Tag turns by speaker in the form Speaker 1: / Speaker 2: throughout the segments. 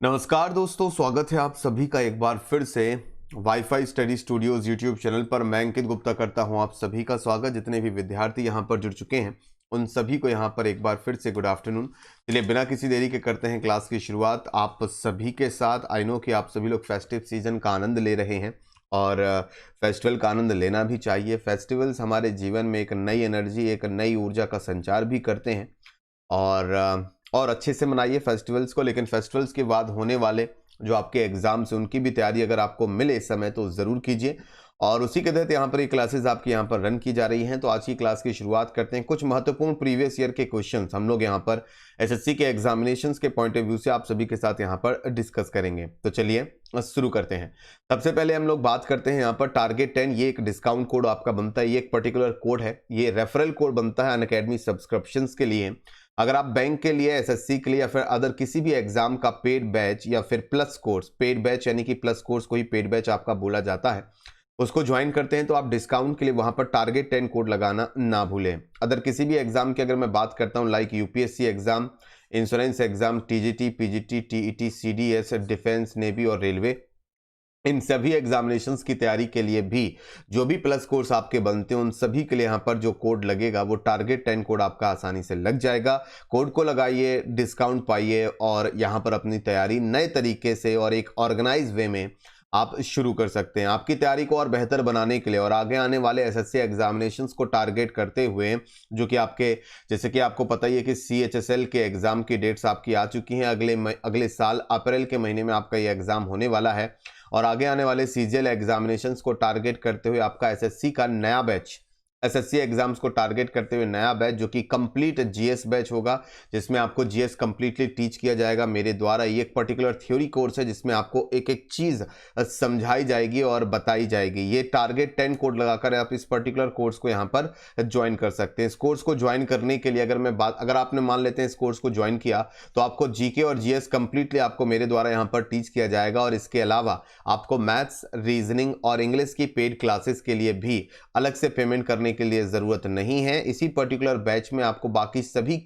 Speaker 1: नमस्कार दोस्तों, स्वागत है आप सभी का एक बार फिर से wifi study studios YouTube channel पर। मैं अंकित गुप्ता करता हूं आप सभी का स्वागत। जितने भी विद्यार्थी यहां पर जुड़ चुके हैं उन सभी को यहां पर एक बार फिर से गुड आफ्टरनून। चलिए बिना किसी देरी के करते हैं क्लास की शुरुआत आप सभी के साथ। आई नो कि आप सभी लोग फेस्टिव सीजन का आनंद ले रहे हैं और फेस्टिवल का आनंद लेना भी चाहिए। फेस्टिवल्स हमारे जीवन में एक नई एनर्जी, एक नई ऊर्जा का संचार भी करते हैं और अच्छे से मनाइए फेस्टिवल्स को। लेकिन फेस्टिवल्स के बाद होने वाले जो आपके एग्जाम्स हैं उनकी भी तैयारी अगर आपको मिले इस समय तो ज़रूर कीजिए। और उसी के तहत यहाँ पर ये क्लासेस आपकी यहाँ पर रन की जा रही हैं। तो आज की क्लास की शुरुआत करते हैं। कुछ महत्वपूर्ण प्रीवियस ईयर के क्वेश्चंस हम लोग यहाँ पर एसएससी के एग्जामिनेशंस के पॉइंट ऑफ व्यू से आप सभी के साथ यहाँ पर डिस्कस करेंगे। तो चलिए शुरू करते हैं। सबसे पहले हम लोग बात करते हैं यहाँ पर टारगेट 10। ये एक डिस्काउंट कोड आपका बनता है, ये एक पर्टिकुलर कोड है, ये रेफरल कोड बनता है अनअकैडमी सब्सक्रिप्शंस के लिए। अगर आप बैंक के लिए, एसएससी के लिए या फिर अदर किसी भी एग्जाम का पेड बैच या फिर प्लस कोर्स, पेड बैच यानी कि प्लस कोर्स को ही पेड बैच आपका बोला जाता है, उसको ज्वाइन करते हैं तो आप डिस्काउंट के लिए वहां पर टारगेट 10 कोड लगाना ना भूलें। अदर किसी भी एग्जाम की अगर मैं बात करता हूं like UPSC exam, insurance exam, TGT, PGT, TET, CDS, defence, navy और रेलवे, इन सभी एग्जामिनेशंस की तैयारी के लिए भी जो भी प्लस कोर्स आपके बनते हैं उन सभी के लिए यहाँ पर जो कोड लगेगा वो टारगेट 10 कोड आपका आसानी से लग जाएगा। कोड को लगाइए, डिस्काउंट पाइए और यहाँ पर अपनी तैयारी नए तरीके से और एक ऑर्गेनाइज वे में आप शुरू कर सकते हैं। आपकी तैयारी को और बेहतर बनाने के लिए और आगे आने वाले एसएससी एग्जामिनेशंस को टारगेट करते हुए, जो कि आपके, जैसे कि आपको पता ही है कि सीएचएसएल के एग्जाम की डेट्स आपकी आ चुकी हैं। अगले साल अप्रैल के महीने में आपका ये एग्जाम होने वाला है और आगे आने वाले सीजीएल एग्जामिनेशंस को टारगेट करते हुए आपका एसएससी का नया बैच, एसएससी एग्जाम्स को टारगेट करते हुए नया बैच जो कि कंप्लीट जीएस बैच होगा, जिसमें आपको जीएस कंप्लीटली टीच किया जाएगा मेरे द्वारा। ये एक पर्टिकुलर थ्योरी कोर्स है जिसमें आपको एक एक चीज समझाई जाएगी और बताई जाएगी। ये टारगेट 10 कोड लगाकर आप इस पर्टिकुलर कोर्स को यहाँ पर ज्वाइन कर सकते हैं। इस कोर्स को ज्वाइन करने के लिए अगर आपने मान लेते हैं इस कोर्स को ज्वाइन किया तो आपको जीके और जीएस कंप्लीटली आपको मेरे द्वारा यहाँ पर टीच किया जाएगा और इसके अलावा आपको मैथ्स, रीजनिंग और इंग्लिश की पेड क्लासेस के लिए भी अलग से पेमेंट करने के लिए जरूरत नहीं है। इसी पर्टिकुलर बैच में आपको बाकी सभी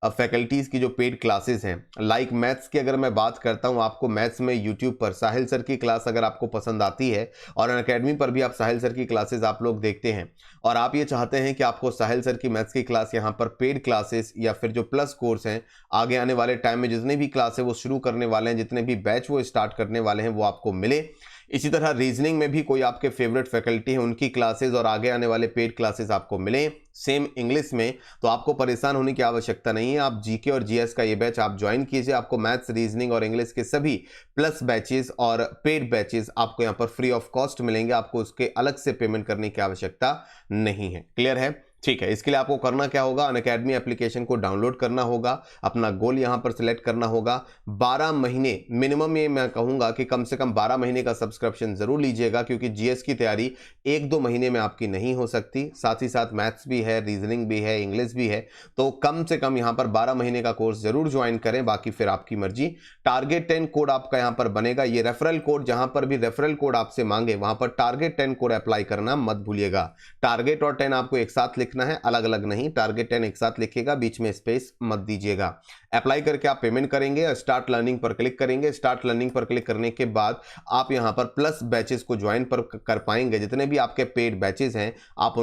Speaker 1: फैकल्टीज की जो पेड क्लासेस हैं, लाइक मैथ्स की अगर मैं बात करता हूं, आपको मैथ्स में यूट्यूब पर साहिल सर की क्लास अगर आपको पसंद आती है और अनअकैडमी पर भी आप साहिल सर की क्लासेस आप लोग देखते हैं और आप ये चाहते हैं कि आपको साहिल सर की मैथ्स की क्लास यहाँ पर पेड क्लासेस या फिर जो प्लस कोर्स हैं आगे आने वाले टाइम में जितने भी क्लास है वो शुरू करने वाले हैं, जितने भी बैच वो स्टार्ट करने वाले हैं वो आपको मिले। इसी तरह रीजनिंग में भी कोई आपके फेवरेट फैकल्टी है उनकी क्लासेस और आगे आने वाले पेड क्लासेस आपको मिले। सेम इंग्लिश में तो आपको परेशान होने की आवश्यकता नहीं है। आप जीके और जीएस का ये बैच आप ज्वाइन कीजिए। आपको मैथ्स, रीजनिंग और इंग्लिश के सभी प्लस बैचेस और पेड बैचेस आपको यहाँ पर फ्री ऑफ कॉस्ट मिलेंगे। आपको उसके अलग से पेमेंट करने की आवश्यकता नहीं है। क्लियर है? ठीक है। इसके लिए आपको करना क्या होगा, अनअकैडमी एप्लीकेशन को डाउनलोड करना होगा, अपना गोल यहां पर सिलेक्ट करना होगा। 12 महीने मिनिमम, ये मैं कहूंगा कि कम से कम 12 महीने का सब्सक्रिप्शन जरूर लीजिएगा क्योंकि जीएस की तैयारी 1-2 महीने में आपकी नहीं हो सकती। साथ ही साथ मैथ्स भी है, रीजनिंग भी है, इंग्लिश भी है, तो कम से कम यहां पर 12 महीने का कोर्स जरूर ज्वाइन करें। बाकी फिर आपकी मर्जी। टारगेट 10 कोड आपका यहां पर बनेगा। ये रेफरल कोड, जहां पर भी रेफरल कोड आपसे मांगे वहां पर टारगेट 10 कोड अप्लाई करना मत भूलिएगा। टारगेट और 10 आपको एक साथ लिखना है, अलग अलग नहीं। टारगेट 10 एक साथ लिखिएगा, बीच में स्पेस मत दीजिएगा। अप्लाई करके आप पेमेंट करेंगे, स्टार्ट लर्निंग पर क्लिक करेंगे। स्टार्ट लर्निंग पर क्लिक करने के बाद आप यहां पर प्लस बैचेस को ज्वाइन पर कर पाएंगे। जितने भी आपके पेड बैचेस हैं आप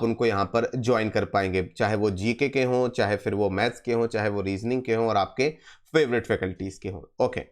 Speaker 1: उनको यहां पर ज्वाइन कर पाएंगे, चाहे वो जीके के हों, चाहे फिर वो मैथ्स के हों, चाहे वो रीजनिंग के हों और आपके फेवरेट फैकल्टीज के हों। ओके,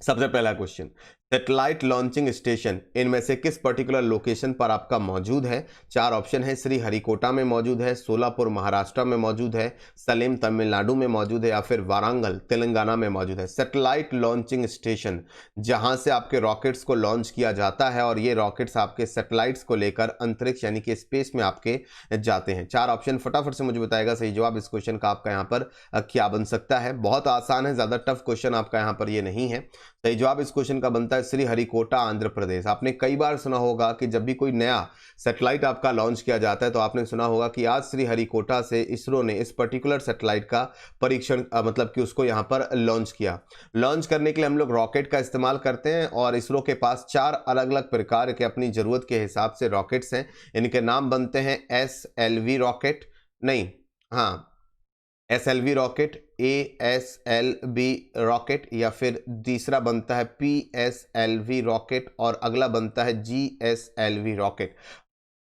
Speaker 1: सबसे पहला क्वेश्चन, सैटेलाइट लॉन्चिंग स्टेशन इनमें से किस पर्टिकुलर लोकेशन पर आपका मौजूद है? 4 ऑप्शन है। श्री हरिकोटा में मौजूद है, सोलापुर महाराष्ट्र में मौजूद है, सलेम तमिलनाडु में मौजूद है या फिर वारंगल तेलंगाना में मौजूद है। सैटेलाइट लॉन्चिंग स्टेशन, जहां से आपके रॉकेट्स को लॉन्च किया जाता है और ये रॉकेट्स आपके सैटेलाइट्स को लेकर अंतरिक्ष यानी कि स्पेस में आपके जाते हैं। 4 ऑप्शन फटाफट से मुझे बताएगा सही जवाब इस क्वेश्चन का आपका यहाँ पर क्या बन सकता है। बहुत आसान है, ज्यादा टफ क्वेश्चन आपका यहाँ पर ये नहीं है। सही जवाब इस क्वेश्चन का बनता है श्री हरिकोटा, आंध्र प्रदेश। आपने कई बार सुना होगा कि जब भी कोई नया सैटेलाइट आपका लॉन्च किया जाता है तो आपने सुना होगा कि आज श्री हरिकोटा से इसरो ने इस पर्टिकुलर सैटेलाइट का परीक्षण मतलब कि उसको यहां पर लॉन्च किया। लॉन्च करने के लिए हम लोग रॉकेट का इस्तेमाल करते हैं और इसरो के पास 4 अलग अलग प्रकार के अपनी जरूरत के हिसाब से रॉकेट्स हैं। इनके नाम बनते हैं SLV रॉकेट, नहीं, हाँ, SLV रॉकेट, ASLV रॉकेट, या फिर तीसरा बनता है PSLV रॉकेट और अगला बनता है GSLV रॉकेट।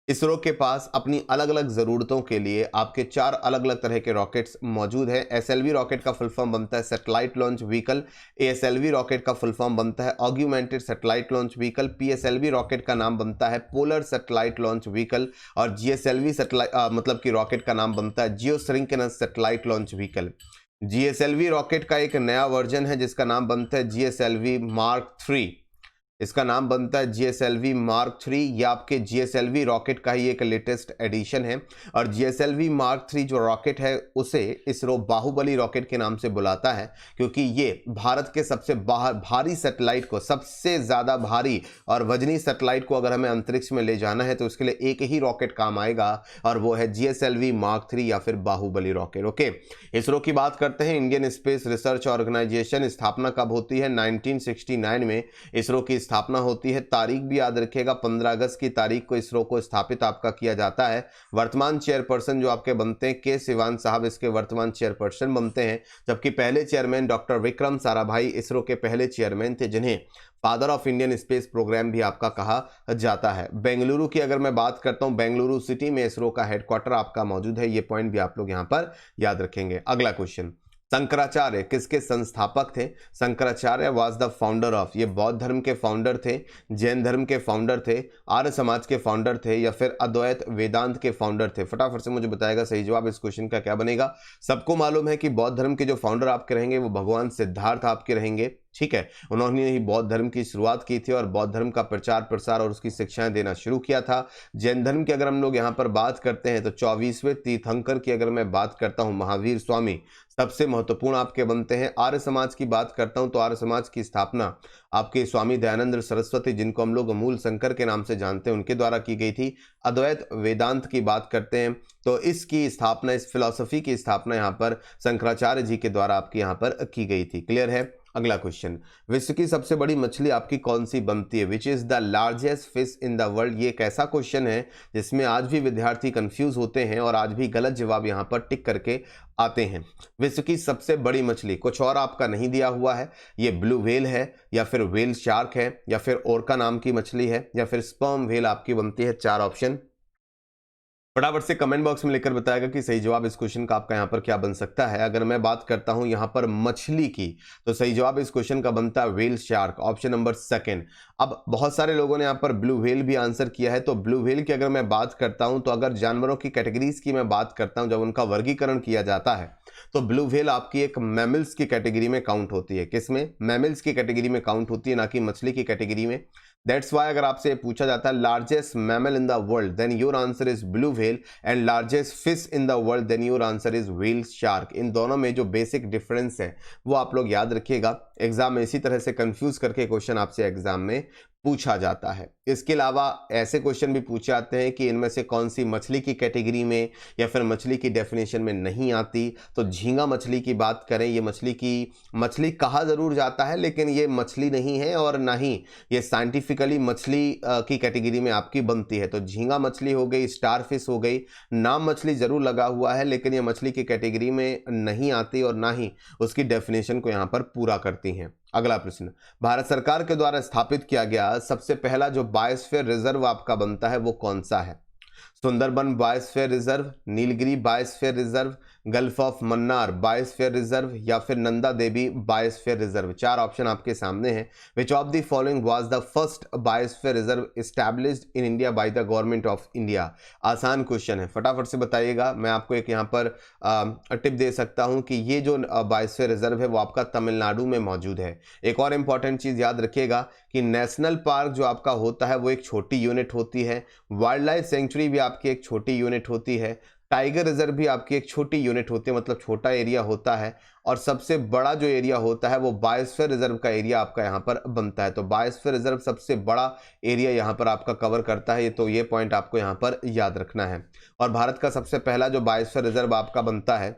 Speaker 1: इसरो के पास अपनी अलग अलग ज़रूरतों के लिए आपके 4 अलग अलग तरह के रॉकेट्स मौजूद हैं। SLV रॉकेट का फुल फॉर्म बनता है satellite launch vehicle, ASLV rocket का फुल फॉर्म बनता है augmented satellite launch vehicle, PSLV rocket का नाम बनता है पोलर सैटेलाइट लॉन्च व्हीकल और GSLV सैटेलाइट मतलब कि रॉकेट का नाम बनता है geosynchronous satellite launch vehicle. GSLV rocket का एक नया वर्जन है जिसका नाम बनता है GSLV मार्क 3। इसका नाम बनता है GSLV मार्क 3। ये आपके GSLV रॉकेट का ही एक लेटेस्ट एडिशन है और GSLV मार्क 3 जो रॉकेट है उसे इसरो बाहुबली रॉकेट के नाम से बुलाता है, क्योंकि ये भारत के सबसे भारी सैटेलाइट को, सबसे ज़्यादा भारी और वजनी सैटेलाइट को अगर हमें अंतरिक्ष में ले जाना है तो उसके लिए एक ही रॉकेट काम आएगा और वो है GSLV मार्क 3 या फिर बाहुबली रॉकेट। ओके, इसरो की बात करते हैं। इंडियन स्पेस रिसर्च ऑर्गेनाइजेशन स्थापना कब होती है? 1969 में इसरो की स्थापना होती है। तारीख भी याद रखिएगा, 15 अगस्त की तारीख को इसरो को स्थापित आपका किया जाता है। वर्तमान चेयरपर्सन जो आपके बनते हैं के सिवान साहब इसके वर्तमान चेयरपर्सन बनते हैं, जबकि पहले चेयरमैन डॉक्टर विक्रम साराभाई इसरो के पहले चेयरमैन थे, जिन्हें father of Indian space programme भी आपका कहा जाता है। बेंगलुरु की अगर मैं बात करता हूं, बेंगलुरु सिटी में इसरो का हेडक्वार्टर आपका मौजूद है। ये पॉइंट भी आप लोग यहां पर याद रखेंगे। अगला क्वेश्चन, शंकराचार्य किसके संस्थापक थे? Shankaracharya was the founder of, ये बौद्ध धर्म के फाउंडर थे, जैन धर्म के फाउंडर थे, आर्य समाज के फाउंडर थे या फिर अद्वैत वेदांत के फाउंडर थे? फटाफट से मुझे बताएगा सही जवाब इस क्वेश्चन का क्या बनेगा। सबको मालूम है कि बौद्ध धर्म के जो फाउंडर आपके रहेंगे वो भगवान सिद्धार्थ आपके रहेंगे, ठीक है। उन्होंने ही बौद्ध धर्म की शुरुआत की थी और बौद्ध धर्म का प्रचार प्रसार और उसकी शिक्षाएं देना शुरू किया था। जैन धर्म की अगर हम लोग यहाँ पर बात करते हैं तो 24वें तीर्थंकर की अगर मैं बात करता हूँ, महावीर स्वामी सबसे महत्वपूर्ण आपके बनते हैं। आर्य समाज की बात करता हूं तो आर्य समाज की स्थापना आपके स्वामी दयानंद सरस्वती, जिनको हम लोग मूल शंकर के नाम से जानते हैं, उनके द्वारा की गई थी। अद्वैत वेदांत की बात करते हैं तो इसकी स्थापना, इस फिलॉसफी की स्थापना यहाँ पर शंकराचार्य जी के द्वारा आपकी यहाँ पर की गई थी। क्लियर है। अगला क्वेश्चन, विश्व की सबसे बड़ी मछली आपकी कौन सी बनती है? Which is the largest fish in the world. ये एक ऐसा क्वेश्चन है जिसमें आज भी विद्यार्थी कंफ्यूज होते हैं और आज भी गलत जवाब यहाँ पर टिक करके आते हैं। विश्व की सबसे बड़ी मछली कुछ और आपका नहीं दिया हुआ है, ये ब्लू व्हेल है या फिर व्हेल शार्क है या फिर ओरका नाम की मछली है या फिर स्पर्म व्हेल आपकी बनती है। 4 ऑप्शन फटाफट से कमेंट बॉक्स में लिखकर बताएगा कि सही जवाब इस क्वेश्चन का आपका यहाँ पर क्या बन सकता है। अगर मैं बात करता हूं यहाँ पर मछली की तो सही जवाब इस क्वेश्चन का बनता है व्हेल शार्क, ऑप्शन नंबर 2। अब बहुत सारे लोगों ने यहाँ पर ब्लू व्हेल भी आंसर किया है, तो ब्लू व्हेल की अगर मैं बात करता हूं तो अगर जानवरों की कैटेगरीज की मैं बात करता हूं, जब उनका वर्गीकरण किया जाता है तो ब्लू व्हेल आपकी एक मैमल्स की कैटेगरी में काउंट होती है। किसमें? मैमल्स की कैटेगरी में काउंट होती है, ना कि मछली की कैटेगरी में। दैट्स वाई अगर आपसे पूछा जाता है largest mammal in the world, then your answer is blue whale, and largest fish in the world, then your answer is whale shark. इन दोनों में जो बेसिक डिफरेंस है वो आप लोग याद रखिएगा। एग्जाम में इसी तरह से कंफ्यूज करके क्वेश्चन आपसे एग्जाम में पूछा जाता है। इसके अलावा ऐसे क्वेश्चन भी पूछे जाते हैं कि इनमें से कौन सी मछली की कैटेगरी में या फिर मछली की डेफिनेशन में नहीं आती। तो झींगा मछली की बात करें, ये मछली कहा जरूर जाता है लेकिन ये मछली नहीं है और ना ही ये साइंटिफिकली मछली की कैटेगरी में आपकी बनती है। तो झींगा मछली हो गई, स्टार फिश हो गई, नाम मछली जरूर लगा हुआ है लेकिन ये मछली की कैटेगरी में नहीं आती और ना ही उसकी डेफिनेशन को यहाँ पर पूरा करती हैं। अगला प्रश्न, भारत सरकार के द्वारा स्थापित किया गया सबसे पहला जो बायोस्फीयर रिजर्व आपका बनता है वो कौन सा है? Sundarban biosphere reserve, Nilgiri biosphere reserve, gulf of Mannar biosphere reserve या फिर Nanda Devi biosphere reserve. 4 option आपके सामने हैं। विच of the following was the first biosphere reserve established in India by the government of India? आसान क्वेश्चन है, फटाफट से बताइएगा। मैं आपको एक यहाँ पर टिप दे सकता हूँ कि ये जो बायोस्फीयर रिजर्व है वो आपका तमिलनाडु में मौजूद है। एक और इंपॉर्टेंट चीज़ याद रखिएगा कि नेशनल पार्क जो आपका होता है वो एक छोटी यूनिट होती है, वाइल्ड लाइफ सेंचुरी भी आपकी एक छोटी यूनिट होती है, टाइगर रिजर्व भी आपकी एक छोटी यूनिट होती है, मतलब छोटा एरिया होता है, और सबसे बड़ा जो एरिया होता है वो बायोस्फीयर रिजर्व का एरिया आपका यहाँ पर बनता है। तो बायोस्फीयर रिजर्व सबसे बड़ा एरिया यहाँ पर आपका कवर करता है, तो ये पॉइंट आपको यहाँ पर याद रखना है। और भारत का सबसे पहला जो बायोस्फीयर रिजर्व आपका बनता है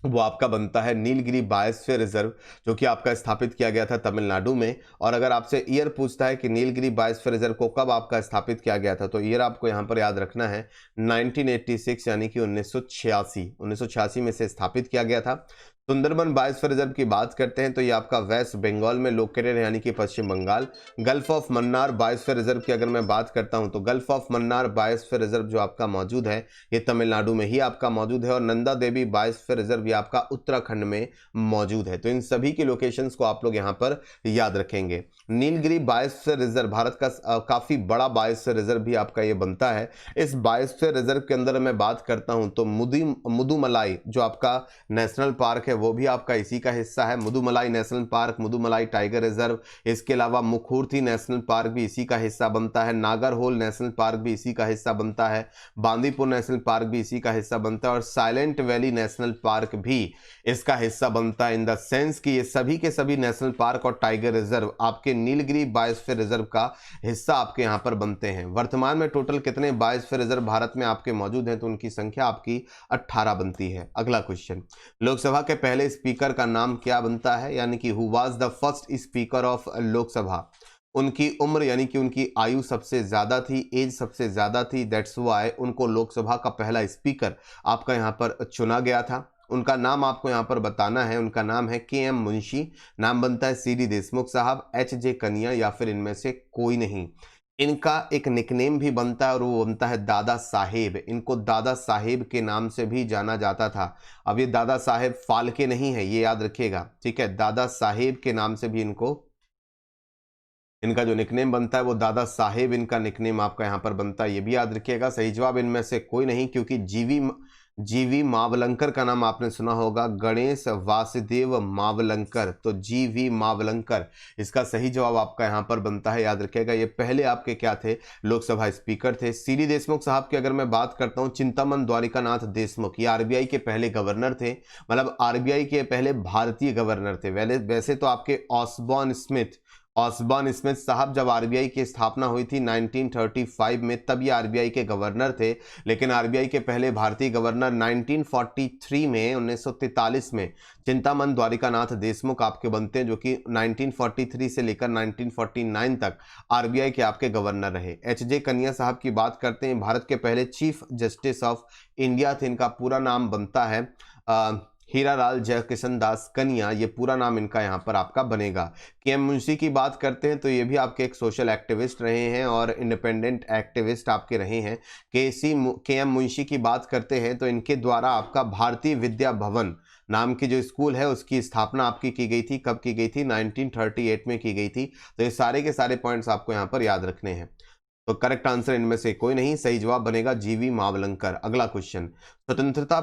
Speaker 1: वो आपका बनता है नीलगिरी बायोस्फीयर रिजर्व, जो कि आपका स्थापित किया गया था तमिलनाडु में। और अगर आपसे ईयर पूछता है कि नीलगिरी बायोस्फीयर रिजर्व को कब आपका स्थापित किया गया था, तो ईयर आपको यहाँ पर याद रखना है 1986, यानी कि 1986 में से स्थापित किया गया था। सुंदरबन बायोस्फीयर रिजर्व की बात करते हैं तो ये आपका वेस्ट बंगाल में लोकेटेड है, यानी कि Paschim Bangal. Gulf of Mannar biosphere reserve की अगर मैं बात करता हूं तो gulf of Mannar biosphere reserve जो आपका मौजूद है ये तमिलनाडु में ही आपका मौजूद है। और नंदा देवी बायोस्फीयर रिजर्व ये आपका उत्तराखंड में मौजूद है। तो इन सभी की लोकेशंस को आप लोग यहाँ पर याद रखेंगे। नीलगिरी बायोस्फीयर रिजर्व भारत का काफी बड़ा बायोस्फीयर रिजर्व भी आपका ये बनता है। इस बायोस्फीयर रिजर्व के अंदर मैं बात करता हूं तो मुदुमलाई जो आपका नेशनल पार्क है वो भी आपका इसी का हिस्सा है। Mudumalai national park, Mudumalai tiger reserve, इसके अलावा मुखूर्थी नेशनल पार्क भी इसी का हिस्सा बनता है। नागरहोल नेशनल पार्क भी इसी का हिस्सा बनता है। बांदीपुर नेशनल पार्क भी इसी का हिस्सा बनता है। और साइलेंट वैली नेशनल पार्क भी इसका हिस्सा बनता है। इन द सेंस कि ये सभी के सभी नेशनल पार्क और टाइगर रिजर्व आपके नीलगिरी बायोस्फीयर रिजर्व का हिस्सा आपके यहां पर बनते हैं। वर्तमान में टोटल कितने बायोस्फीयर रिजर्व भारत में आपके मौजूद हैं, तो उनकी संख्या आपकी 18 बनती है। अगला क्वेश्चन, लोकसभा के पहले स्पीकर का नाम क्या बनता है, यानी कि who was the first speaker of Lok Sabha. उनकी उम्र यानी कि उनकी आयु सबसे ज्यादा थी, एज सबसे ज्यादा थी, दैट्स व्हाई उनको लोकसभा का पहला स्पीकर आपका यहां पर चुना गया था। उनका नाम आपको यहां पर बताना है। उनका नाम है के एम मुंशी, नाम बनता है सी डी देशमुख साहब, एच जे कनिया, या फिर इनमें से कोई नहीं। इनका एक निकनेम भी बनता है और वो बनता है दादा साहेब। इनको दादा साहेब के नाम से भी जाना जाता था। अब ये दादा साहेब फाल्के नहीं है, ये याद रखिएगा, ठीक है। दादा साहेब के नाम से भी इनका जो निकनेम बनता है वो दादा साहेब इनका निकनेम आपका यहाँ पर बनता है, ये भी याद रखिएगा। सही जवाब इनमें से कोई नहीं, क्योंकि जीवी मावलंकर का नाम आपने सुना होगा, गणेश वासुदेव मावलंकर। तो जीवी मावलंकर इसका सही जवाब आपका यहाँ पर बनता है, याद रखिएगा। ये पहले आपके क्या थे, लोकसभा स्पीकर थे। सीडी देशमुख साहब की अगर मैं बात करता हूँ, चिंतामन द्वारिकानाथ देशमुख, ये आरबीआई के पहले गवर्नर थे, मतलब आरबीआई के पहले भारतीय गवर्नर थे। वैसे तो आपके ऑसबॉर्न स्मिथ साहब जब आरबीआई की स्थापना हुई थी 1935 में, तब ये आरबीआई के गवर्नर थे। लेकिन आरबीआई के पहले भारतीय गवर्नर 1943 में 1943 में चिंतामन द्वारिकानाथ देशमुख आपके बनते हैं, जो कि 1943 से लेकर 1949 तक आरबीआई के आपके गवर्नर रहे। एच जे कनिया साहब की बात करते हैं, भारत के पहले चीफ जस्टिस ऑफ इंडिया थे। इनका पूरा नाम बनता है हीरालाल जयकिशन दास कनिया, ये पूरा नाम इनका यहाँ पर आपका बनेगा। के एम मुंशी की बात करते हैं तो ये भी आपके एक सोशल एक्टिविस्ट रहे हैं और इंडिपेंडेंट एक्टिविस्ट आपके रहे हैं। के एम मुंशी की बात करते हैं तो इनके द्वारा आपका भारतीय विद्या भवन नाम की जो स्कूल है उसकी स्थापना आपकी की गई थी। कब की गई थी, 1938 में की गई थी। तो ये सारे के सारे पॉइंट्स आपको यहाँ पर याद रखने हैं। तो करेक्ट आंसर इनमें से कोई नहीं, सही जवाब बनेगा जीवी मावलंकर। अगला क्वेश्चन, स्वतंत्रता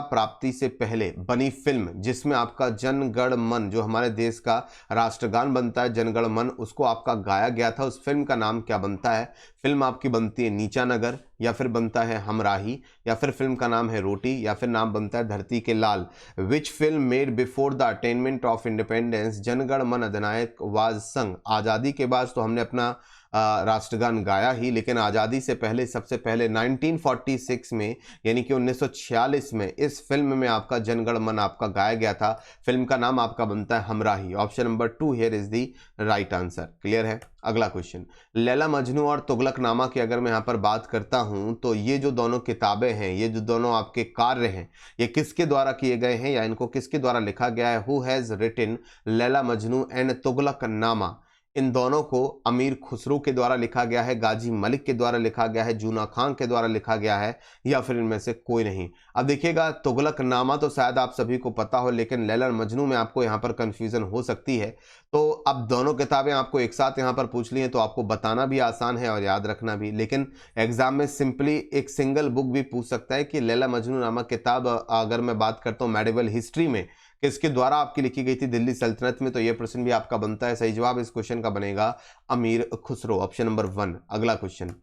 Speaker 1: प्राप्ति से पहले बनी फिल्म जिसमें आपका जन गण मन, जो हमारे देश का राष्ट्रगान बनता है जन गण मन, उसको आपका गाया गया था, उस फिल्म का नाम क्या बनता है। फिल्म आपकी बनती है नीचा नगर, या फिर बनता है हमराही, या फिर फिल्म का नाम है रोटी, या फिर नाम बनता है धरती के लाल। Which film made before the attainment of independence Janagana Mana Adhinayaka was संग। आज़ादी के बाद तो हमने अपना राष्ट्रगान गाया ही, लेकिन आज़ादी से पहले सबसे पहले 1946 में यानी कि 1946 में इस फिल्म में आपका जनगण मन आपका गाया गया था। फिल्म का नाम आपका बनता है Humrahi. Option number 2 here is the right answer. Clear है। अगला क्वेश्चन, लैला मजनू और तुगलकनामा की अगर मैं यहाँ पर बात करता हूँ तो ये जो दोनों किताबें हैं, ये जो दोनों आपके कार्य हैं, ये किसके द्वारा किए गए हैं या इनको किसके द्वारा लिखा गया है। Who has written Laila Majnu and Tughlaqnama. इन दोनों को अमीर खुसरो के द्वारा लिखा गया है, गाजी मलिक के द्वारा लिखा गया है, जूना खान के द्वारा लिखा गया है, या फिर इनमें से कोई नहीं। अब देखिएगा, तुगलकनामा तो शायद आप सभी को पता हो, लेकिन लैला मजनू में आपको यहाँ पर कंफ्यूजन हो सकती है। तो अब दोनों किताबें आपको एक साथ यहाँ पर पूछ ली हैं तो आपको बताना भी आसान है और याद रखना भी। लेकिन एग्जाम में सिंपली एक सिंगल बुक भी पूछ सकता है कि लैला मजनू नामक किताब अगर मैं बात करता हूँ मेडिवल हिस्ट्री में किसके द्वारा आपकी लिखी गई थी दिल्ली सल्तनत में, तो यह प्रश्न भी आपका बनता है। सही जवाब इस क्वेश्चन का बनेगा अमीर खुसरो, ऑप्शन नंबर 1। अगला क्वेश्चन,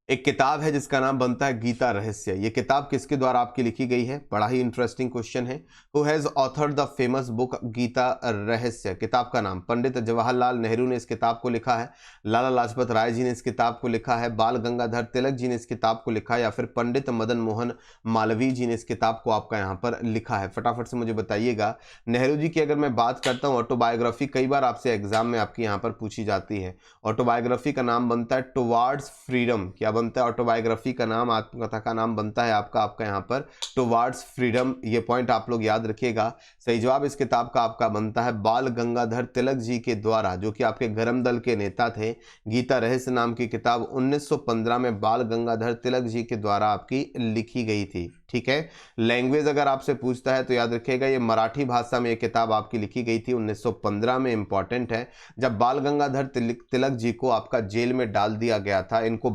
Speaker 1: एक किताब है जिसका नाम बनता है गीता रहस्य। ये किताब किसके द्वारा आपकी लिखी गई है? बड़ा ही इंटरेस्टिंग क्वेश्चन है। Who has authored the famous book Gita Rahasya? किताब का नाम पंडित जवाहरलाल नेहरू ने इस किताब को लिखा है, लाला लाजपत राय जी ने इस किताब को लिखा है, बाल गंगाधर तिलक जी ने इस किताब को लिखा है, या फिर पंडित मदन मोहन मालवीय जी ने इस किताब को आपका यहाँ पर लिखा है? फटाफट से मुझे बताइएगा। नेहरू जी की अगर मैं बात करता हूँ, ऑटोबायोग्राफी कई बार आपसे एग्जाम में आपकी यहाँ पर पूछी जाती है। ऑटोबायोग्राफी का नाम बनता है टुवार्ड्स फ्रीडम। क्या बनता है? ऑटोबायोग्राफी का नाम, आत्मकथा का नाम बनता है आपका यहाँ पर टुवार्ड्स फ्रीडम। ये पॉइंट आप लोग याद रखिएगा। सही जवाब इस किताब का आपका बनता है बाल गंगाधर तिलक जी के द्वारा, जो कि आपके गरम दल के नेता थे। गीता रहस्य नाम की किताब 1915 में बाल गंगाधर तिलक जी के द्वारा आपकी लिखी गई थी। ठीक है। लैंग्वेज अगर आपसे पूछता है तो याद रखिएगा ये मराठी भाषा में ये किताब आपकी लिखी गई थी 1915 में। इंपॉर्टेंट है। जब बाल गंगाधर तिलक जी को आपका जेल में डाल दिया गया था, इनको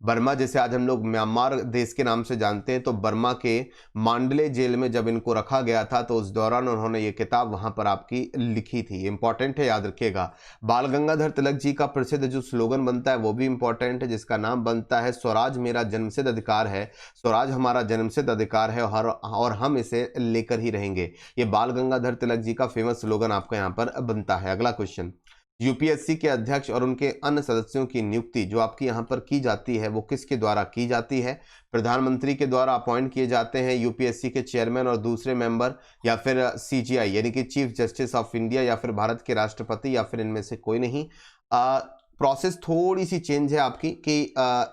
Speaker 1: बर्मा जैसे आज हम लोग म्यांमार देश के नाम से जानते हैं, तो बर्मा के मांडले जेल में जब इनको रखा गया था तो उस दौरान उन्होंने ये किताब वहां पर आपकी लिखी थी। इंपॉर्टेंट है, याद रखिएगा। बाल गंगाधर तिलक जी का प्रसिद्ध जो स्लोगन बनता है वो भी इंपॉर्टेंट है, जिसका नाम बनता है स्वराज मेरा जन्मसिद्ध अधिकार है। स्वराज हमारा जन्मसिद्ध अधिकार है और हम इसे लेकर ही रहेंगे। ये बाल गंगाधर तिलक जी का फेमस स्लोगन आपका यहाँ पर बनता है। अगला क्वेश्चन, यूपीएससी के अध्यक्ष और उनके अन्य सदस्यों की नियुक्ति जो आपकी यहां पर की जाती है वो किसके द्वारा की जाती है? प्रधानमंत्री के द्वारा अपॉइंट किए जाते हैं यूपीएससी के चेयरमैन और दूसरे मेंबर, या फिर सीजीआई यानी कि चीफ जस्टिस ऑफ इंडिया, या फिर भारत के राष्ट्रपति, या फिर इनमें से कोई नहीं। प्रोसेस थोड़ी सी चेंज है आपकी कि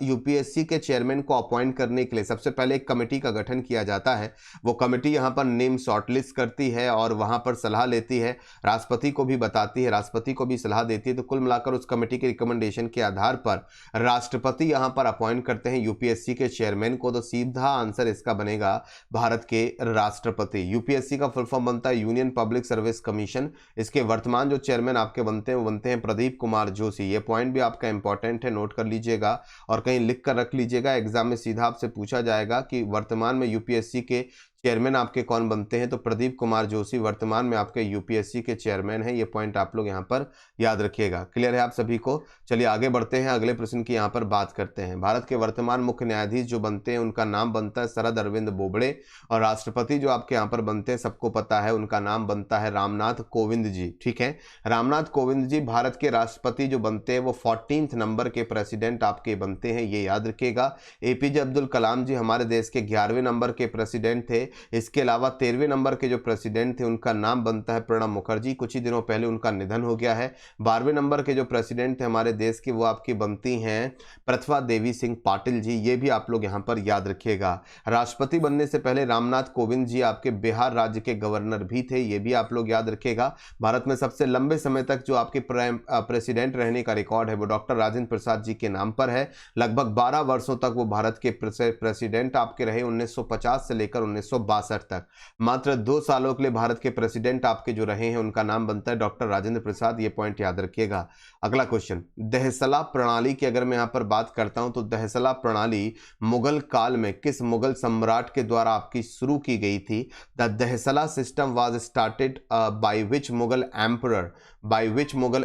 Speaker 1: यूपीएससी के चेयरमैन को अपॉइंट करने के लिए सबसे पहले एक कमेटी का गठन किया जाता है। वो कमेटी यहाँ पर नेम शॉर्टलिस्ट करती है और वहाँ पर सलाह लेती है, राष्ट्रपति को भी बताती है, राष्ट्रपति को भी सलाह देती है। तो कुल मिलाकर उस कमेटी के रिकमेंडेशन के आधार पर राष्ट्रपति यहाँ पर अपॉइंट करते हैं यूपीएससी के चेयरमैन को। तो सीधा आंसर इसका बनेगा भारत के राष्ट्रपति। यूपीएससी का फुल फॉर्म बनता है यूनियन पब्लिक सर्विस कमीशन। इसके वर्तमान जो चेयरमैन आपके बनते हैं वो बनते हैं प्रदीप कुमार जोशी। ये पॉइंट भी आपका इंपॉर्टेंट है, नोट कर लीजिएगा और कहीं लिख कर रख लीजिएगा। एग्जाम में सीधा आपसे पूछा जाएगा कि वर्तमान में यूपीएससी के चेयरमैन आपके कौन बनते हैं, तो प्रदीप कुमार जोशी वर्तमान में आपके यूपीएससी के चेयरमैन हैं। ये पॉइंट आप लोग यहाँ पर याद रखिएगा। क्लियर है आप सभी को? चलिए आगे बढ़ते हैं, अगले प्रश्न की यहाँ पर बात करते हैं। भारत के वर्तमान मुख्य न्यायाधीश जो बनते हैं उनका नाम बनता है शरद अरविंद बोबड़े, और राष्ट्रपति जो आपके यहाँ पर बनते हैं सबको पता है, उनका नाम बनता है रामनाथ कोविंद जी। ठीक है, रामनाथ कोविंद जी भारत के राष्ट्रपति जो बनते हैं वो 14 नंबर के प्रेसिडेंट आपके बनते हैं, ये याद रखिएगा। एपीजे अब्दुल कलाम जी हमारे देश के 11वें नंबर के प्रेसिडेंट थे। इसके अलावा 13वें नंबर के जो प्रेसिडेंट थे उनका नाम बनता है प्रणब मुखर्जी, कुछ ही दिनों पहले उनका निधन हो गया है। 12वें नंबर के जो प्रेसिडेंट थे हमारे देश की वो आपकी बनती हैं प्रतिभा देवी सिंह पाटिल जी। ये भी आप लोग यहाँ पर याद रखिएगा। राष्ट्रपति बनने से पहले रामनाथ कोविंद जी आपके बिहार राज्य के गवर्नर भी थे, ये भी आप लोग याद रखिएगा। भारत में सबसे लंबे समय तक जो आपके प्रेसिडेंट रहने का रिकॉर्ड है वो डॉक्टर राजेंद्र प्रसाद जी के नाम पर है। लगभग 12 वर्षों तक वो भारत के प्रेसिडेंट आपके रहे, 1950 से लेकर 1962 तक। मात्र 2 सालों के लिए भारत के प्रेसिडेंट आपके जो रहे हैं उनका नाम बनता है डॉक्टर राजेंद्र प्रसाद। ये पॉइंट याद रखिएगा। अगला क्वेश्चन, दहसला प्रणाली की अगर मैं यहां पर बात करता हूं तो दहसला प्रणाली मुगल काल में किस मुगल सम्राट के द्वारा आपकी शुरू की गई थी? The Dahsala system was started by which Mughal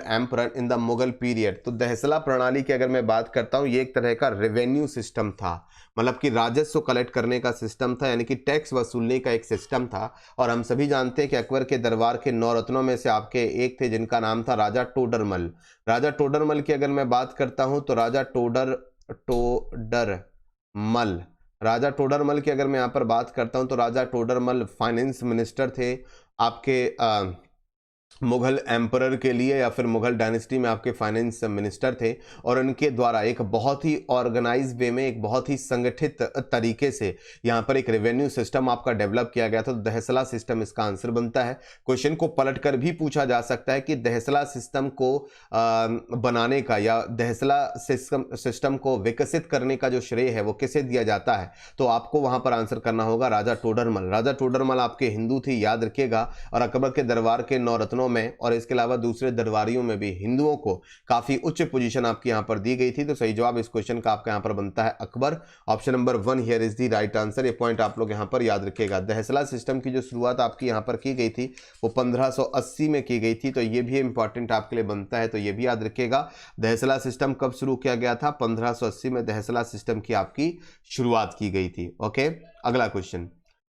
Speaker 1: emperor in the Mughal period? तो दहसला प्रणाली की अगर मैं बात करता हूं ये एक तरह का रेवेन्यू सिस्टम था, मतलब कि राजस्व कलेक्ट करने का सिस्टम था, यानी कि टैक्स वसूलने का एक सिस्टम था। और हम सभी जानते हैं कि अकबर के दरबार के 9 रत्नों में से आपके एक थे जिनका नाम था राजा टोडरमल। राजा टोडरमल की अगर मैं बात करता हूं तो राजा टोडरमल की अगर मैं यहाँ पर बात करता हूं तो राजा टोडरमल फाइनेंस मिनिस्टर थे आपके मुगल एम्परर के लिए, या फिर मुगल डायनेस्टी में आपके फाइनेंस मिनिस्टर थे। और उनके द्वारा एक बहुत ही ऑर्गेनाइज वे में, एक बहुत ही संगठित तरीके से यहाँ पर एक रेवेन्यू सिस्टम आपका डेवलप किया गया था। तो दहसला सिस्टम इसका आंसर बनता है। क्वेश्चन को पलटकर भी पूछा जा सकता है कि दहसला सिस्टम को बनाने का या दहसला सिस्टम को विकसित करने का जो श्रेय है वो किसे दिया जाता है? तो आपको वहां पर आंसर करना होगा राजा टोडरमल। राजा टोडरमल आपके हिंदू थे, याद रखिएगा, और अकबर के दरबार के 9 रत्नों ब्राह्मणों में और इसके अलावा दूसरे दरबारियों में भी हिंदुओं को काफी उच्च पोजीशन आपकी यहाँ पर दी गई थी। तो सही जवाब इस क्वेश्चन का आपका यहाँ पर बनता है Akbar. Option number 1 here is the right answer. ये पॉइंट आप लोग यहाँ पर याद रखिएगा। दहसला सिस्टम की जो शुरुआत आपकी यहाँ पर की गई थी वो 1580 में की गई थी, तो ये भी इंपॉर्टेंट आपके लिए बनता है, तो ये भी याद रखिएगा। दहसला सिस्टम कब शुरू किया गया था? 1580 में दहसला सिस्टम की आपकी शुरुआत की गई थी। ओके, अगला क्वेश्चन,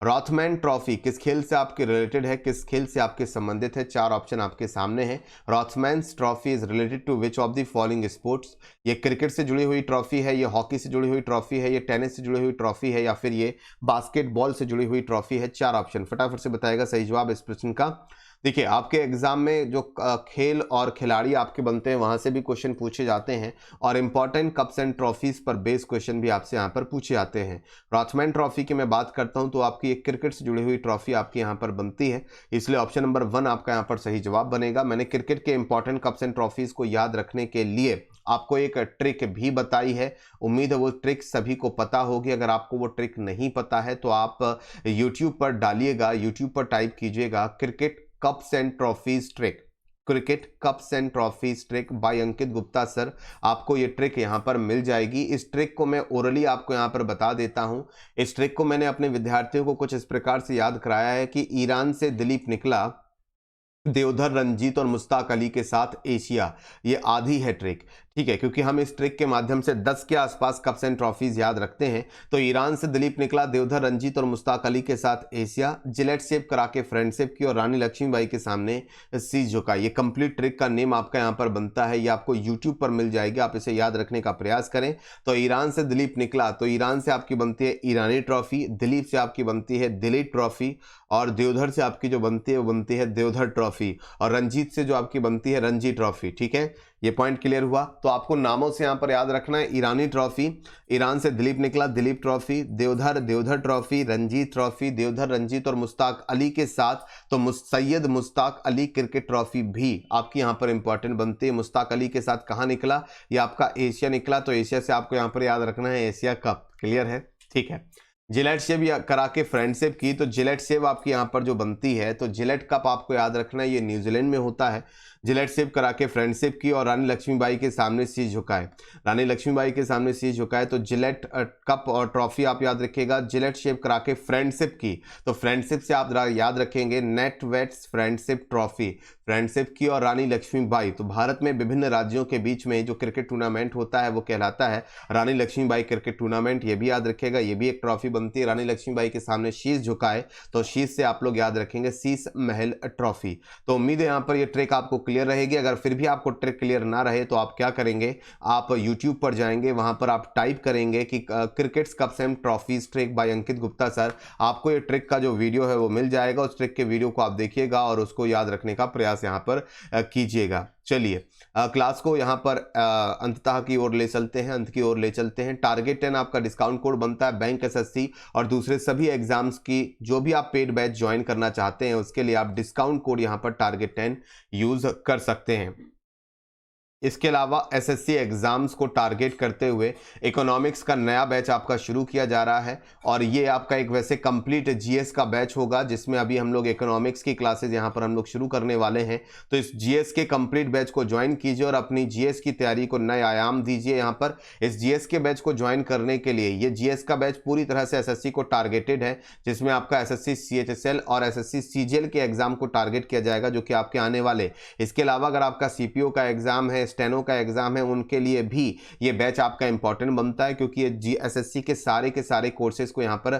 Speaker 1: रॉथमैन ट्रॉफी किस खेल से आपके रिलेटेड है, किस खेल से आपके संबंधित है? 4 ऑप्शन आपके सामने हैं। Rothmans trophy is related to which of the following sports? ये क्रिकेट से जुड़ी हुई ट्रॉफी है, ये हॉकी से जुड़ी हुई ट्रॉफी है, ये टेनिस से जुड़ी हुई ट्रॉफी है, या फिर ये बास्केटबॉल से जुड़ी हुई ट्रॉफी है? 4 ऑप्शन फटाफट से बताएगा सही जवाब इस प्रश्न का। देखिए, आपके एग्जाम में जो खेल और खिलाड़ी आपके बनते हैं वहां से भी क्वेश्चन पूछे जाते हैं और इंपॉर्टेंट कप्स एंड ट्रॉफीज पर बेस क्वेश्चन भी आपसे यहाँ पर पूछे जाते हैं। रॉथमैन ट्रॉफी की मैं बात करता हूं तो आपकी एक क्रिकेट से जुड़ी हुई ट्रॉफी आपकी यहाँ पर बनती है, इसलिए ऑप्शन नंबर 1 आपका यहाँ पर सही जवाब बनेगा। मैंने क्रिकेट के इंपॉर्टेंट कप्स एंड ट्रॉफीज को याद रखने के लिए आपको एक ट्रिक भी बताई है, उम्मीद है वो ट्रिक सभी को पता होगी। अगर आपको वो ट्रिक नहीं पता है तो आप YouTube पर डालिएगा, YouTube पर टाइप कीजिएगा cricket cups and trophies trick, cricket cups and trophies trick bye Ankit Gupta sir. आपको ये ट्रिक यहां पर मिल जाएगी। इस ट्रिक को मैं ओरली आपको यहां पर बता देता हूं। इस ट्रिक को मैंने अपने विद्यार्थियों को कुछ इस प्रकार से याद कराया है कि ईरान से दिलीप निकला, देवधर, रंजीत और मुश्ताक अली के साथ एशिया, ये आधी है ट्रिक, ठीक है, क्योंकि हम इस ट्रिक के माध्यम से 10 के आसपास कप्स एंड ट्रॉफीज याद रखते हैं। तो ईरान से दिलीप निकला, देवधर, रंजीत और मुश्ताक अली के साथ एशिया, जिलेट शेप करा के फ्रेंडशिप की और रानी लक्ष्मीबाई के सामने शीश झुकाई। ये कंप्लीट ट्रिक का नेम आपका यहाँ पर बनता है, ये आपको यूट्यूब पर मिल जाएगी, आप इसे याद रखने का प्रयास करें। तो ईरान से दिलीप निकला, तो ईरान से आपकी बनती है ईरानी ट्रॉफी, दिलीप से आपकी बनती है दिलीप ट्रॉफी, और देवधर से आपकी जो बनती है वो बनती है देवधर ट्रॉफी, और रंजीत से जो आपकी बनती है रणजी ट्रॉफी। ठीक है, ये पॉइंट क्लियर हुआ। तो आपको नामों से यहां पर याद रखना है, ईरानी ट्रॉफी, ईरान से दिलीप निकला, Duleep trophy, Deodhar, Deodhar trophy, Ranjit trophy, Deodhar, Ranjit और मुश्ताक अली के साथ तो सैयद मुश्ताक अली क्रिकेट ट्रॉफी भी आपकी यहां पर इंपॉर्टेंट बनती है। मुश्ताक अली के साथ कहां निकला? ये आपका एशिया निकला, तो एशिया से आपको यहां पर याद रखना है एशिया कप। क्लियर है? ठीक है। जिलेट शेव करा के फ्रेंडशिप की, तो जिलेट शेव आपकी यहाँ पर जो बनती है, तो जिलेट कप आपको याद रखना है, ये न्यूजीलैंड में होता है। जिलेट शेव करा के फ्रेंडशिप की और रानी लक्ष्मीबाई के सामने शीश झुकाए, रानी लक्ष्मीबाई के सामने शीश झुकाए, तो जिलेट कप और ट्रॉफी आप याद रखिएगा। जिलेट शेव करा के फ्रेंडशिप की, तो फ्रेंडशिप से आप याद रखेंगे NatWest friendship trophy, friendship की और रानी लक्ष्मीबाई। तो भारत में विभिन्न राज्यों के बीच में जो क्रिकेट टूर्नामेंट होता है वो कहलाता है रानी लक्ष्मीबाई क्रिकेट टूर्नामेंट, ये भी याद रखिएगा। ये भी एक ट्रॉफी बनती है, रानी लक्ष्मीबाई के सामने शीश झुकाए, तो शीश से आप लोग याद रखेंगे शीश महल ट्रॉफी। तो उम्मीद है यहाँ पर ये ट्रिक आपको क्लियर रहेगी। अगर फिर भी आपको ट्रिक क्लियर ना रहे तो आप क्या करेंगे, आप यूट्यूब पर जाएंगे, वहां पर आप टाइप करेंगे कि cricket cups and trophies trick bye Ankit Gupta sir. आपको ये ट्रिक का जो वीडियो है वो मिल जाएगा, उस ट्रिक के वीडियो को आप देखिएगा और उसको याद रखने का प्रयास यहाँ पर कीजिएगा। चलिए क्लास को यहाँ पर अंततः की ओर ले चलते हैं, अंत की ओर ले चलते हैं। टारगेट 10 आपका डिस्काउंट कोड बनता है बैंक एसएससी और दूसरे सभी एग्जाम्स की जो भी आप पेड बैच ज्वाइन करना चाहते हैं उसके लिए आप डिस्काउंट कोड यहाँ पर टारगेट 10 यूज कर सकते हैं। इसके अलावा एसएससी एग्जाम्स को टारगेट करते हुए इकोनॉमिक्स का नया बैच आपका शुरू किया जा रहा है और ये आपका एक वैसे कंप्लीट जीएस का बैच होगा जिसमें अभी हम लोग इकोनॉमिक्स की क्लासेस यहाँ पर हम लोग शुरू करने वाले हैं। तो इस जीएस के कंप्लीट बैच को ज्वाइन कीजिए और अपनी जीएस की तैयारी को नए आयाम दीजिए। यहाँ पर इस जीएस के बैच को ज्वाइन करने के लिए, ये जीएस का बैच पूरी तरह से एसएससी को टारगेटेड है, जिसमें आपका एसएससी सीएचएसएल और एसएससी सीजीएल के एग्जाम को टारगेट किया जाएगा जो कि आपके आने वाले। इसके अलावा अगर आपका सीपीओ का एग्जाम है, स्टेनो का एग्जाम है, उनके लिए भी ये बैच आपका इंपॉर्टेंट बनता है क्योंकि ये एसएससी के सारे कोर्सेज को यहाँ पर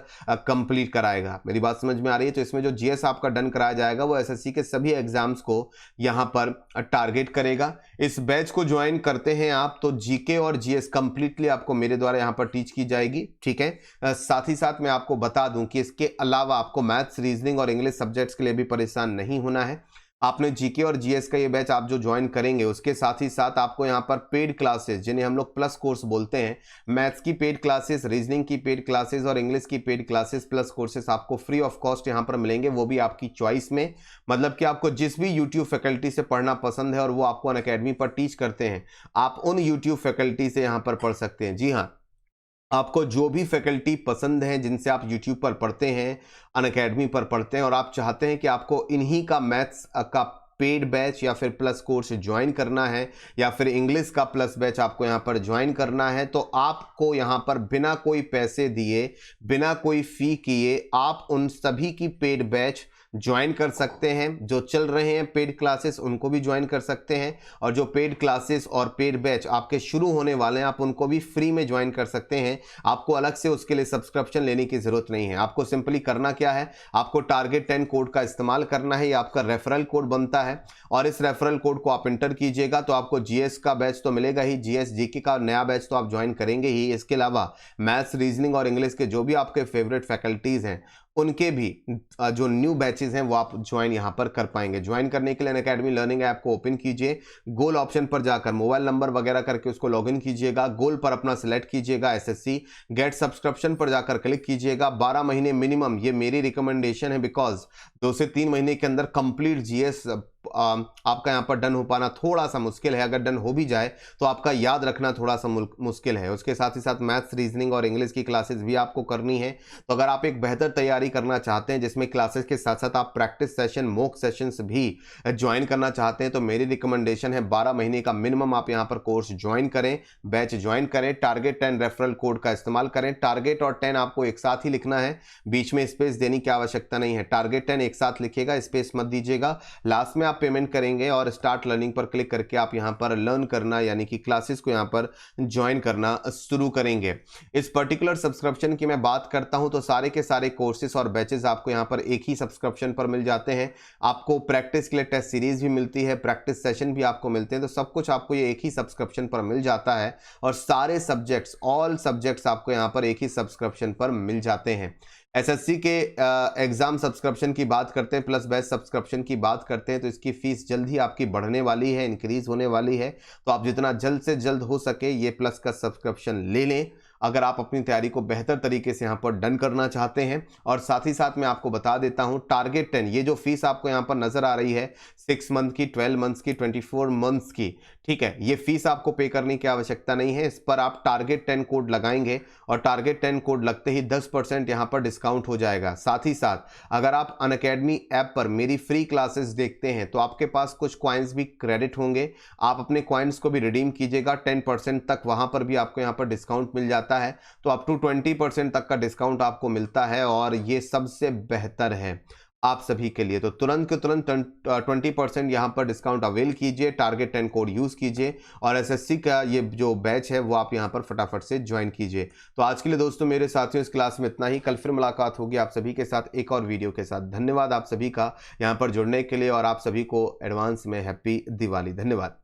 Speaker 1: कंप्लीट कराएगा। मेरी बात समझ में आ रही है? तो इसमें जो जीएस आपका डन कराया जाएगा वो एसएससी के सभी एग्जाम्स को यहाँ पर टारगेट करेगा। इस बैच को ज्वाइन करते हैं आप तो जीके और जीएस कंप्लीटली आपको मेरे द्वारा यहाँ पर टीच की जाएगी। ठीक है, साथ ही साथ मैं आपको बता दूं कि इसके अलावा आपको मैथ्स, रीजनिंग और इंग्लिश सब्जेक्ट्स के लिए भी परेशान नहीं होना है। आपने जीके और जीएस का ये बैच आप जो ज्वाइन करेंगे उसके साथ ही साथ आपको यहाँ पर पेड क्लासेस, जिन्हें हम लोग प्लस कोर्स बोलते हैं, मैथ्स की पेड क्लासेस, रीजनिंग की पेड क्लासेस और इंग्लिश की पेड क्लासेस प्लस कोर्सेस आपको फ्री ऑफ कॉस्ट यहाँ पर मिलेंगे, वो भी आपकी चॉइस में। मतलब कि आपको जिस भी यूट्यूब फैकल्टी से पढ़ना पसंद है और वो आपको अनअकैडमी पर टीच करते हैं, आप उन यूट्यूब फैकल्टी से यहाँ पर पढ़ सकते हैं। जी हाँ, आपको जो भी फैकल्टी पसंद है जिनसे आप YouTube पर पढ़ते हैं, अनअकैडमी पर पढ़ते हैं और आप चाहते हैं कि आपको इन्हीं का मैथ्स का पेड बैच या फिर प्लस कोर्स ज्वाइन करना है या फिर इंग्लिश का प्लस बैच आपको यहाँ पर ज्वाइन करना है, तो आपको यहाँ पर बिना कोई पैसे दिए, बिना कोई फी किए आप उन सभी की पेड बैच ज्वाइन कर सकते हैं। जो चल रहे हैं पेड क्लासेस उनको भी ज्वाइन कर सकते हैं, और जो पेड क्लासेस और पेड बैच आपके शुरू होने वाले हैं आप उनको भी फ्री में ज्वाइन कर सकते हैं। आपको अलग से उसके लिए सब्सक्रिप्शन लेने की जरूरत नहीं है। आपको सिंपली करना क्या है, आपको टारगेट 10 कोड का इस्तेमाल करना है। ये आपका रेफरल कोड बनता है और इस रेफरल कोड को आप इंटर कीजिएगा तो आपको जीएस का बैच तो मिलेगा ही, जीएस जीके का नया बैच तो आप ज्वाइन करेंगे ही। इसके अलावा मैथ्स, रीजनिंग और इंग्लिश के जो भी आपके फेवरेट फैकल्टीज हैं उनके भी जो न्यू बैचेस हैं वो आप ज्वाइन यहां पर कर पाएंगे। ज्वाइन करने के लिए अनअकैडमी लर्निंग ऐप को ओपन कीजिए, गोल ऑप्शन पर जाकर मोबाइल नंबर वगैरह करके उसको लॉगिन कीजिएगा, गोल पर अपना सिलेक्ट कीजिएगा, एसएससी गेट सब्सक्रिप्शन पर जाकर क्लिक कीजिएगा। 12 महीने मिनिमम, ये मेरी रिकमेंडेशन है, बिकॉज 2 से 3 महीने के अंदर कंप्लीट जीएस आपका यहाँ पर डन हो पाना थोड़ा सा मुश्किल है। अगर डन हो भी जाए तो आपका याद रखना थोड़ा सा मुश्किल है। उसके साथ ही साथ मैथ्स, रीजनिंग और इंग्लिश की क्लासेस भी आपको करनी है। तो अगर आप एक बेहतर तैयारी करना चाहते हैं जिसमें क्लासेस के साथ साथ आप प्रैक्टिस सेशन, मॉक सेशंस भी ज्वाइन करना चाहते हैं, तो मेरी रिकमेंडेशन है 12 महीने का मिनिमम आप यहाँ पर कोर्स ज्वाइन करें, बैच ज्वाइन करें, टारगेट 10 रेफरल कोड का इस्तेमाल करें। टारगेट और 10 आपको एक साथ ही लिखना है, बीच में स्पेस देने की आवश्यकता नहीं है। टारगेट 10 एक साथ लिखिएगा, स्पेस मत दीजिएगा। लास्ट में आप पेमेंट करेंगे और स्टार्ट लर्निंग पर क्लिक करके आप यहां पर लर्न करना यानी कि क्लासेस को यहां पर ज्वाइन करना शुरू करेंगे। इस पर्टिकुलर सब्सक्रिप्शन की मैं बात करता हूं तो सारे के सारे कोर्सेज और बैचेस आपको यहां पर एक ही सब्सक्रिप्शन पर मिल जाते हैं। आपको प्रैक्टिस के लिए टेस्ट सीरीज भी मिलती है, प्रैक्टिस सेशन भी आपको मिलते हैं, तो सब कुछ आपको ये एक ही सब्सक्रिप्शन पर मिल जाता है और सारे सब्जेक्ट्स, ऑल सब्जेक्ट्स आपको यहां पर एक ही सब्सक्रिप्शन पर मिल जाते हैं। एसएससी के एग्जाम सब्सक्रिप्शन की बात करते हैं, प्लस बैच सब्सक्रिप्शन की बात करते हैं, तो इसकी फीस जल्द ही आपकी बढ़ने वाली है, इंक्रीज होने वाली है। तो आप जितना जल्द से जल्द हो सके ये प्लस का सब्सक्रिप्शन ले लें अगर आप अपनी तैयारी को बेहतर तरीके से यहाँ पर डन करना चाहते हैं। और साथ ही साथ मैं आपको बता देता हूँ टारगेट 10, ये जो फीस आपको यहाँ पर नजर आ रही है 6 मंथ की, 12 मंथ्स की, 24 मंथ्स की, ठीक है, ये फीस आपको पे करने की आवश्यकता नहीं है। इस पर आप टारगेट 10 कोड लगाएंगे और टारगेट 10 कोड लगते ही 10% यहाँ पर डिस्काउंट हो जाएगा। साथ ही साथ अगर आप अनअकैडमी ऐप पर मेरी फ्री क्लासेस देखते हैं तो आपके पास कुछ कॉइन्स भी क्रेडिट होंगे, आप अपने कॉइन्स को भी रिडीम कीजिएगा। 10% तक वहां पर भी आपको यहाँ पर डिस्काउंट मिल जाता है, तो अप टू 20% तक का डिस्काउंट आपको मिलता है और ये सबसे बेहतर है आप सभी के लिए। तो तुरंत के तुरंत 20% यहाँ पर डिस्काउंट अवेल कीजिए, टारगेट 10 कोड यूज कीजिए और एसएससी का ये जो बैच है वो आप यहाँ पर फटाफट से ज्वाइन कीजिए। तो आज के लिए दोस्तों मेरे साथियों इस क्लास में इतना ही। कल फिर मुलाकात होगी आप सभी के साथ एक और वीडियो के साथ। धन्यवाद आप सभी का यहाँ पर जुड़ने के लिए और आप सभी को एडवांस में हैप्पी दिवाली। धन्यवाद।